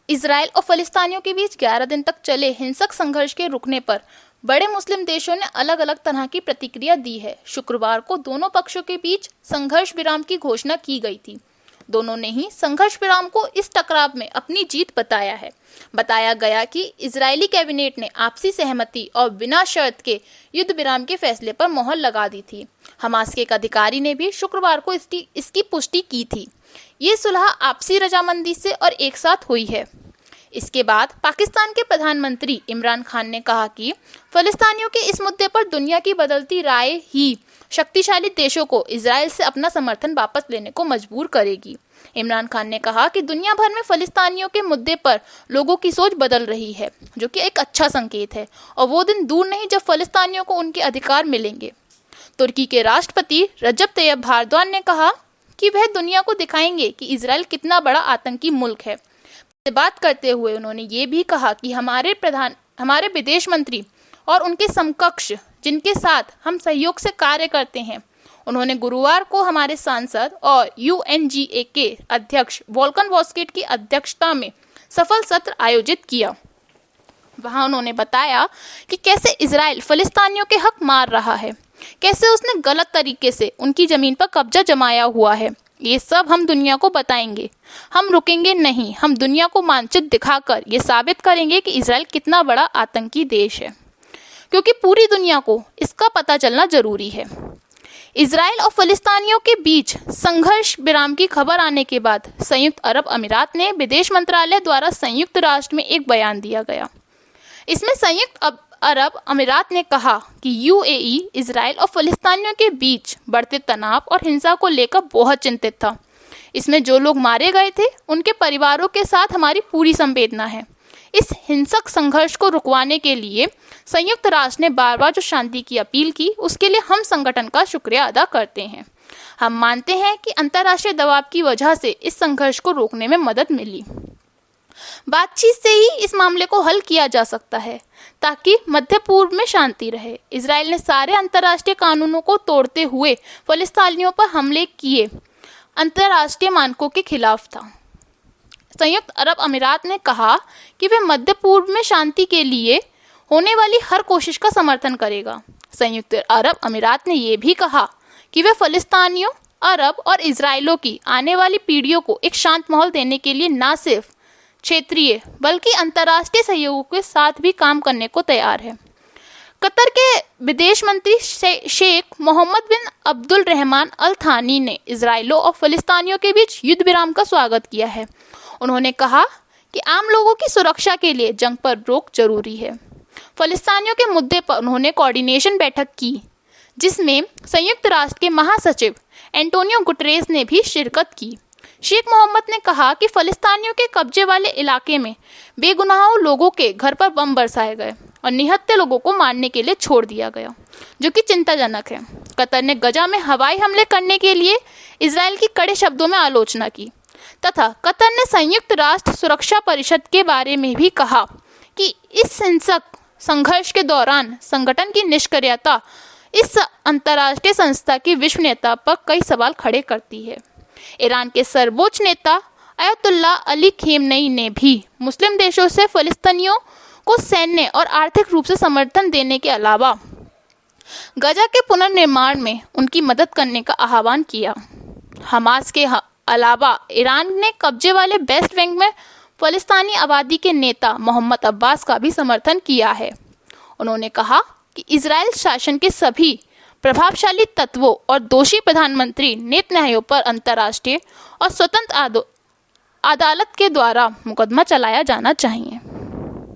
Israel और फलिस्तीनियों के बीच 11 दिन तक चले हिंसक संघर्ष के रुकने पर बड़े मुस्लिम देशों ने अलग अलग तरह की प्रतिक्रिया दी है। शुक्रवार को दोनों पक्षों के बीच संघर्ष विराम की घोषणा की गई थी। दोनों ने ही संघर्ष विराम को इस टकराव में अपनी जीत बताया है। बताया गया कि इजरायली कैबिनेट ने आपसी सहमति और बिना शर्त के युद्ध विराम के फैसले पर मोहर लगा दी थी। हमास के एक अधिकारी ने भी शुक्रवार को इसकी पुष्टि की थी। ये सुलह आपसी रजामंदी से और एक साथ हुई है। इसके बाद पाकिस्तान के प्रधानमंत्री इमरान खान ने कहा कि फलिस्तीनियों के इस मुद्दे पर दुनिया की बदलती राय ही शक्तिशाली देशों को इजराइल से अपना समर्थन वापस लेने को मजबूर करेगी। इमरान खान ने कहा कि दुनिया भर में फलिस्तीनियों के मुद्दे पर लोगों की सोच बदल रही है, जो कि एक अच्छा संकेत है, और वो दिन दूर नहीं जब फलिस्तीनियों को उनके अधिकार मिलेंगे। तुर्की के राष्ट्रपति रजब तैयब एर्दोगान ने कहा कि वह दुनिया को दिखाएंगे कि इजराइल कितना बड़ा आतंकी मुल्क है। बात करते हुए उन्होंने ये भी कहा कि हमारे विदेश मंत्री और उनके समकक्ष जिनके साथ हम सहयोग से कार्य करते हैं, उन्होंने गुरुवार को हमारे सांसद और UNGA के अध्यक्ष वोल्कन वॉस्केट की अध्यक्षता में सफल सत्र आयोजित किया। वहां उन्होंने बताया कि कैसे इजराइल फलिस्तीनियों के हक मार रहा है, कैसे उसने गलत तरीके से उनकी जमीन पर कब्जा जमाया हुआ है। ये सब हम दुनिया को बताएंगे। हम रुकेंगे नहीं। हम दुनिया को मानचित्र दिखाकर ये साबित करेंगे कि इजराइल कितना बड़ा आतंकी देश है, क्योंकि पूरी दुनिया को इसका पता चलना जरूरी है। इजराइल और फलिस्तीनियों के बीच संघर्ष विराम की खबर आने के बाद संयुक्त अरब अमीरात ने विदेश मंत्रालय द्वारा संयुक्त राष्ट्र में एक बयान दिया गया। इसमें संयुक्त अरब अमीरात ने कहा कि UAE इजराइल और फलिस्तीनियों के बीच बढ़ते तनाव और हिंसा को लेकर बहुत चिंतित था। इसमें जो लोग मारे गए थे उनके परिवारों के साथ हमारी पूरी संवेदना है। इस हिंसक संघर्ष को रुकवाने के लिए संयुक्त राष्ट्र ने बार बार जो शांति की अपील की, उसके लिए हम संगठन का शुक्रिया अदा करते हैं। हम मानते हैं कि अंतर्राष्ट्रीय दबाव की वजह से इस संघर्ष को रोकने में मदद मिली। बातचीत से ही इस मामले को हल किया जा सकता है ताकि मध्य पूर्व में शांति रहे। इजराइल ने सारे अंतर्राष्ट्रीय कानूनों को तोड़ते हुए फलिस्तीनियों पर हमले किए अंतर्राष्ट्रीय मानकों के खिलाफ था। संयुक्त अरब अमीरात ने कहा कि वह मध्य पूर्व में शांति के लिए होने वाली हर कोशिश का समर्थन करेगा। संयुक्त अरब अमीरात ने यह भी कहा कि वह फलिस्तीनियों, अरब और इजरायलियों की आने वाली पीढ़ियों को एक शांत माहौल देने के लिए न सिर्फ क्षेत्रीय बल्कि अंतर्राष्ट्रीय सहयोग के साथ भी काम करने को तैयार है। कतर के विदेश मंत्री शेख मोहम्मद बिन अब्दुल रहमान अल थानी ने इजरायलियों और फलिस्तीनियों के बीच युद्ध विराम का स्वागत किया है। उन्होंने कहा कि आम लोगों की सुरक्षा के लिए जंग पर रोक जरूरी है। फलिस्तीनियों के मुद्दे पर उन्होंने कोऑर्डिनेशन बैठक की, जिसमें संयुक्त राष्ट्र के महासचिव एंटोनियो गुटरेस ने भी शिरकत की। शेख मोहम्मद ने कहा कि फलिस्तीनियों के कब्जे वाले इलाके में बेगुनाह लोगों के घर पर बम बरसाए गए और निहत्थे लोगों को मारने के लिए छोड़ दिया गया, जो कि चिंताजनक है। कतर ने गजा में हवाई हमले करने के लिए इजराइल की कड़े शब्दों में आलोचना की तथा कतर ने संयुक्त राष्ट्र सुरक्षा परिषद के बारे में भी कहा कि इस हिंसक संघर्ष के दौरान संगठन की निष्क्रियता इस अंतर्राष्ट्रीय संस्था की विश्वसनीयता पर कई सवाल खड़े करती है। ईरान के सर्वोच्च नेता अयतुल्ला अली खेमनेई ने भी मुस्लिम देशों से फलिस्तीनियों को सैन्य और आर्थिक रूप से समर्थन देने के अलावा गजा के पुनर्निर्माण में उनकी मदद करने का आह्वान किया। हमास के अलावा ईरान ने कब्जे वाले वेस्ट बैंक में फलिस्तीनी आबादी के नेता मोहम्मद अब्बास का भी समर्थन किया है। उन्होंने कहा कि इजराइल शासन के सभी प्रभावशाली तत्वों और दोषी प्रधानमंत्री नेतन्याहू पर अंतर्राष्ट्रीय और स्वतंत्र अदालत के द्वारा मुकदमा चलाया जाना चाहिए।